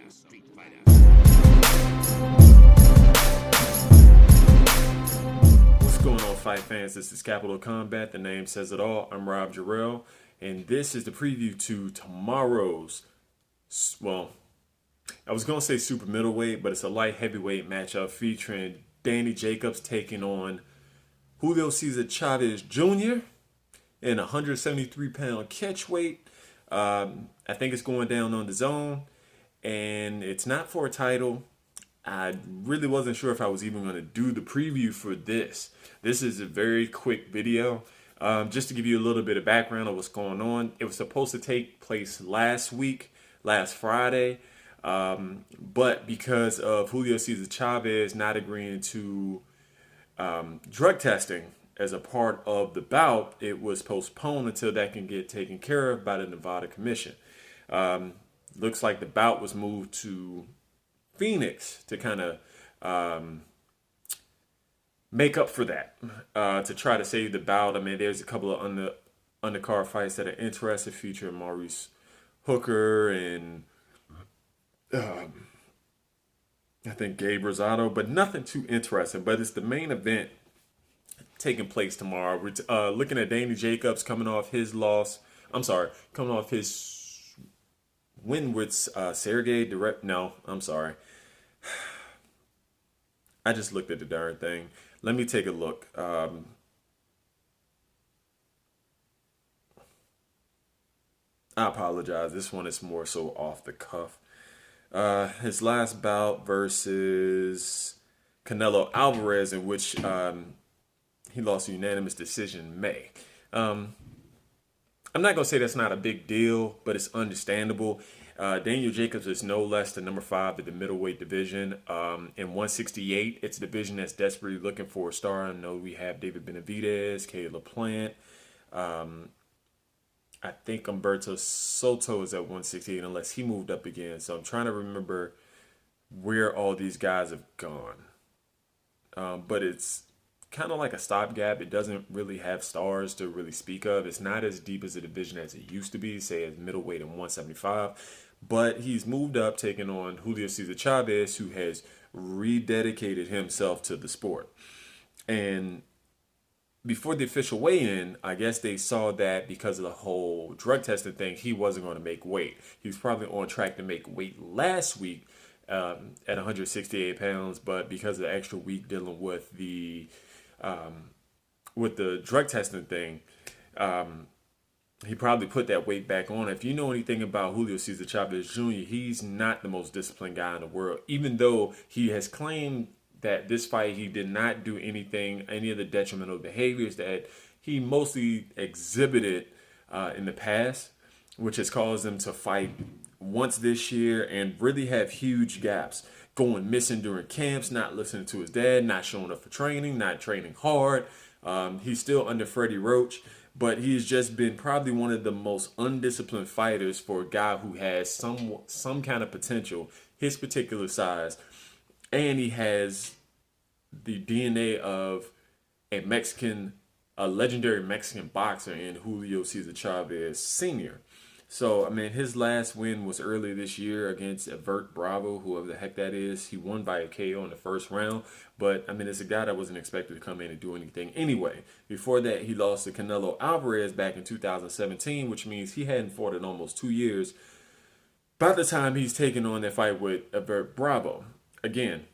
What's going on, fight fans? This is Capital Combat. The name says it all. I'm Rob Jarrell, and this is the preview to tomorrow's, well, I was going to say super middleweight, but it's a light heavyweight matchup featuring Danny Jacobs taking on Julio Chavez Jr. in 173-pound catchweight. I think it's going down on the zone, and it's not for a title. I really wasn't sure if I was even going to do the preview for this. This is a very quick video. Just to give you a little bit of background of what's going on. It was supposed to take place last Friday. But because of Julio Chavez not agreeing to drug testing as a part of the bout, it was postponed until that can get taken care of by the Nevada Commission. Looks like the bout was moved to Phoenix to kind of make up for that, to try to save the bout. I mean, there's a couple of undercard fights that are interesting, featuring Maurice Hooker and I think Gabe Rosado, but nothing too interesting. But it's the main event taking place tomorrow. We're looking at Danny Jacobs coming off his win with Sergey Direct. No, I'm sorry. I just looked at the darn thing. Let me take a look. I apologize. This one is more so off the cuff. His last bout versus Canelo Alvarez, in which he lost a unanimous decision in May. I'm not going to say that's not a big deal, but it's understandable. Daniel Jacobs is no less than number 5 in the middleweight division. In 168, it's a division that's desperately looking for a star. I know we have David Benavidez, Caleb Plant. I think Humberto Soto is at 168 unless he moved up again. So I'm trying to remember where all these guys have gone. But it's kind of like a stopgap. It doesn't really have stars to really speak of. It's not as deep as a division as it used to be, say as middleweight and 175. But he's moved up, taking on Julio Chavez, who has rededicated himself to the sport. And before the official weigh-in, I guess they saw that because of the whole drug testing thing, he wasn't going to make weight. He was probably on track to make weight last week at 168 pounds, but because of the extra week dealing with the drug testing thing, he probably put that weight back on. If you know anything about Julio Chavez Jr., he's not the most disciplined guy in the world, even though he has claimed that this fight he did not do any of the detrimental behaviors that he mostly exhibited in the past, which has caused him to fight once this year and really have huge gaps, going missing during camps, not listening to his dad, not showing up for training, not training hard. He's still under Freddie Roach, but he's just been probably one of the most undisciplined fighters for a guy who has some kind of potential, his particular size. And he has the DNA of a legendary Mexican boxer in Julio Chavez Sr. So, I mean, his last win was earlier this year against Evert Bravo, whoever the heck that is. He won by a KO in the first round. But, I mean, it's a guy that wasn't expected to come in and do anything anyway. Before that, he lost to Canelo Alvarez back in 2017, which means he hadn't fought in almost 2 years by the time he's taken on that fight with Evert Bravo. Again,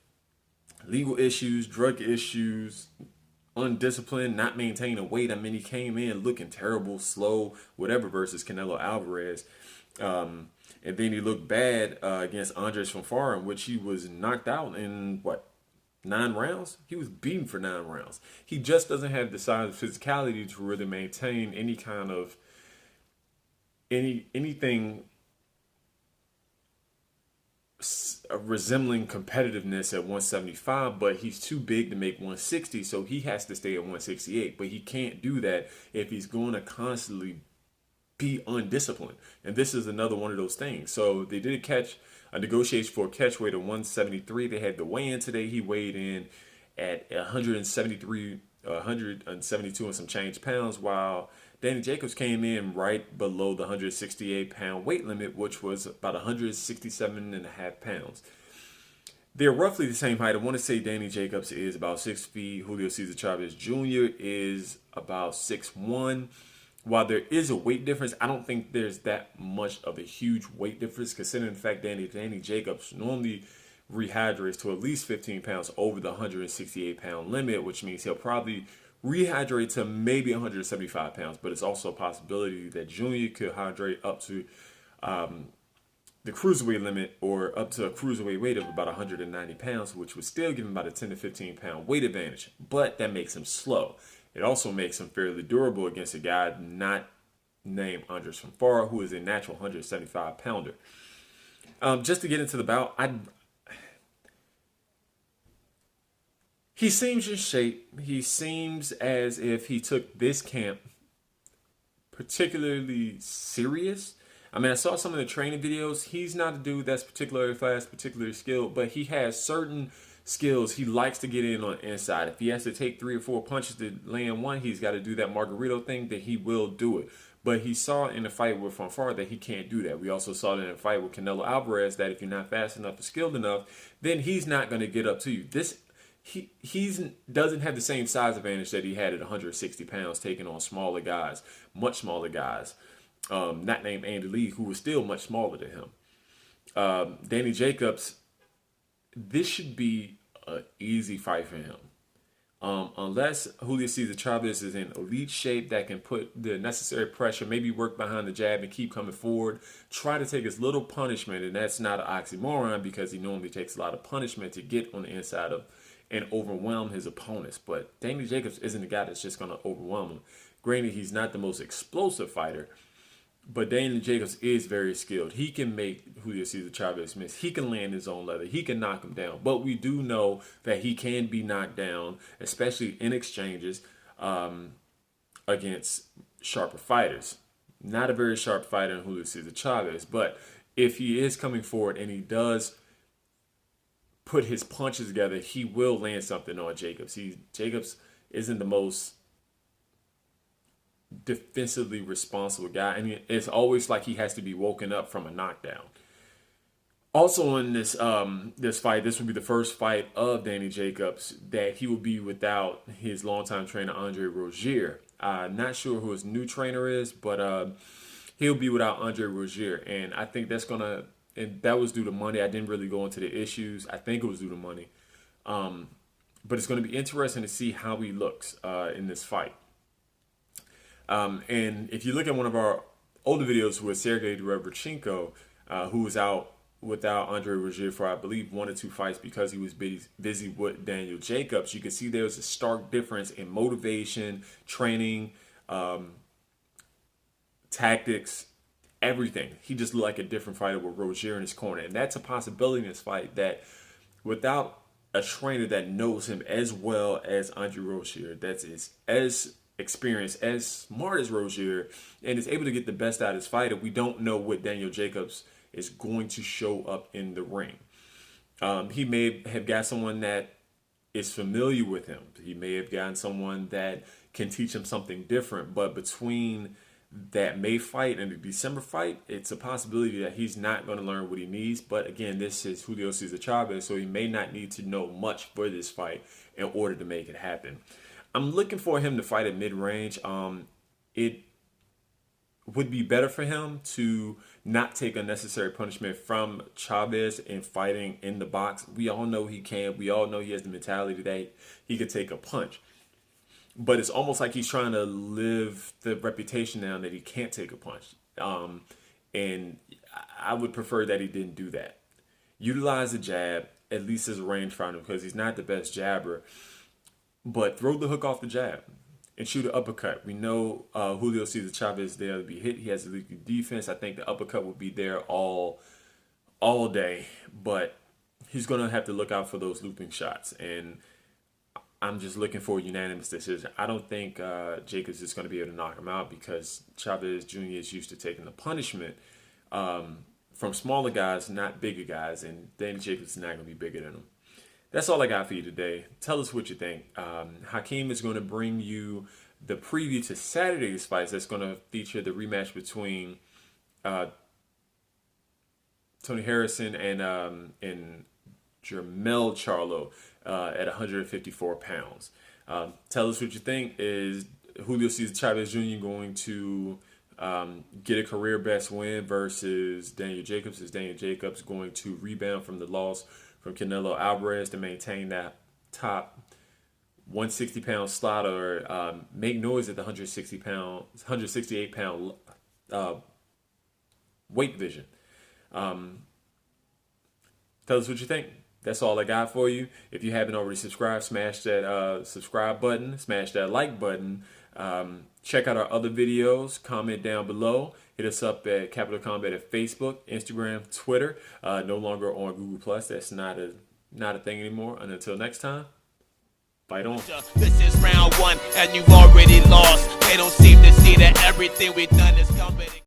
legal issues, drug issues, undisciplined, not maintaining weight. I mean, he came in looking terrible, slow, whatever, versus Canelo Alvarez. And then he looked bad against Andres Fonfara, in which he was knocked out in, 9 rounds? He was beaten for 9 rounds. He just doesn't have the size of physicality to really maintain any kind of anything resembling competitiveness at 175, but he's too big to make 160, so he has to stay at 168. But he can't do that if he's going to constantly be undisciplined. And this is another one of those things. So they did a negotiation for a catch weight of 173. They had the weigh-in today. He weighed in at 173 172 and some change pounds, while Danny Jacobs came in right below the 168-pound weight limit, which was about 167 and a half pounds. They're roughly the same height. I want to say Danny Jacobs is about 6 feet. Julio Cesar Chavez Jr. is about 6'1". While there is a weight difference, I don't think there's that much of a huge weight difference, considering the fact Danny Jacobs normally rehydrates to at least 15 pounds over the 168-pound limit, which means he'll probably rehydrate to maybe 175 pounds. But it's also a possibility that Junior could hydrate up to the cruiserweight limit, or up to a cruiserweight weight of about 190 pounds, which would still give him about a 10 to 15 pound weight advantage. But that makes him slow. It also makes him fairly durable against a guy not named Andres Fanfara, who is a natural 175 pounder. Just to get into the bout, he seems in shape. He seems as if he took this camp particularly serious. I mean, I saw some of the training videos. He's not a dude that's particularly fast, particularly skilled, but he has certain skills he likes to get in on the inside. If he has to take 3 or 4 punches to land one, he's got to do that Margarito thing, then he will do it. But he saw in the fight with Fanfara that he can't do that. We also saw it in the fight with Canelo Alvarez that if you're not fast enough or skilled enough, then he's not going to get up to you. He doesn't have the same size advantage that he had at 160 pounds, taking on smaller guys, much smaller guys. Not named Andy Lee, who was still much smaller than him. Danny Jacobs, this should be an easy fight for him. Unless Julio Cesar Chavez is in elite shape that can put the necessary pressure, maybe work behind the jab and keep coming forward, try to take as little punishment, and that's not an oxymoron because he normally takes a lot of punishment to get on the inside of and overwhelm his opponents. But Danny Jacobs isn't a guy that's just going to overwhelm him. Granted, he's not the most explosive fighter, but Danny Jacobs is very skilled. He can make Julio Cesar Chavez miss. He can land his own leather. He can knock him down. But we do know that he can be knocked down, especially in exchanges against sharper fighters. Not a very sharp fighter in Julio Cesar Chavez, but if he is coming forward and he does put his punches together, he will land something on Jacobs. Jacobs isn't the most defensively responsible guy, and it's always like he has to be woken up from a knockdown. Also in this fight, this will be the first fight of Danny Jacobs that he will be without his longtime trainer Andre Rozier. Not sure who his new trainer is, but he'll be without Andre Rozier, and I think and that was due to money. I didn't really go into the issues. I think it was due to money, but it's going to be interesting to see how he looks in this fight. And if you look at one of our older videos with Sergey Derevchenko, who was out without Andre Rozier for, I believe, 1 or 2 fights because he was busy with Daniel Jacobs, you can see there's a stark difference in motivation, training, tactics, everything. He just looked like a different fighter with Rozier in his corner. And that's a possibility in this fight, that without a trainer that knows him as well as Andre Rozier, that's as experienced, as smart as Rozier, and is able to get the best out of his fighter, we don't know what Daniel Jacobs is going to show up in the ring. He may have got someone that is familiar with him. He may have gotten someone that can teach him something different. But between that May fight and the December fight, it's a possibility that he's not going to learn what he needs. But again, this is Julio Cesar Chavez, so he may not need to know much for this fight in order to make it happen. I'm looking for him to fight at mid-range. It would be better for him to not take unnecessary punishment from Chavez in fighting in the box. We all know he can. We all know he has the mentality that he could take a punch. But it's almost like he's trying to live the reputation down that he can't take a punch. And I would prefer that he didn't do that. Utilize the jab, at least as a rangefinder, because he's not the best jabber. But throw the hook off the jab and shoot an uppercut. We know Julio Cesar Chavez is there to be hit. He has a elite defense. I think the uppercut will be there all day. But he's going to have to look out for those looping shots. And I'm just looking for a unanimous decision. I don't think Jacobs is going to be able to knock him out because Chavez Jr. is used to taking the punishment from smaller guys, not bigger guys. And Danny Jacobs is not going to be bigger than him. that's all I got for you today. Tell us what you think. Hakeem is going to bring you the preview to Saturday's fights. That's going to feature the rematch between Tony Harrison and Jermell Charlo at 154 pounds. Tell us what you think. Is Julio Cesar Chavez Jr. going to get a career best win versus Daniel Jacobs? Is Daniel Jacobs going to rebound from the loss from Canelo Alvarez to maintain that top 160-pound slot, or make noise at the 168-pound weight division? Tell us what you think. That's all I got for you. If you haven't already subscribed, smash that subscribe button, smash that like button. Check out our other videos. Comment down below. Hit us up at Capital Combat at Facebook, Instagram, Twitter. No longer on Google+. That's not a thing anymore. And until next time, fight on. This is round one, and you've already lost. They don't seem to see that everything we've done is coming.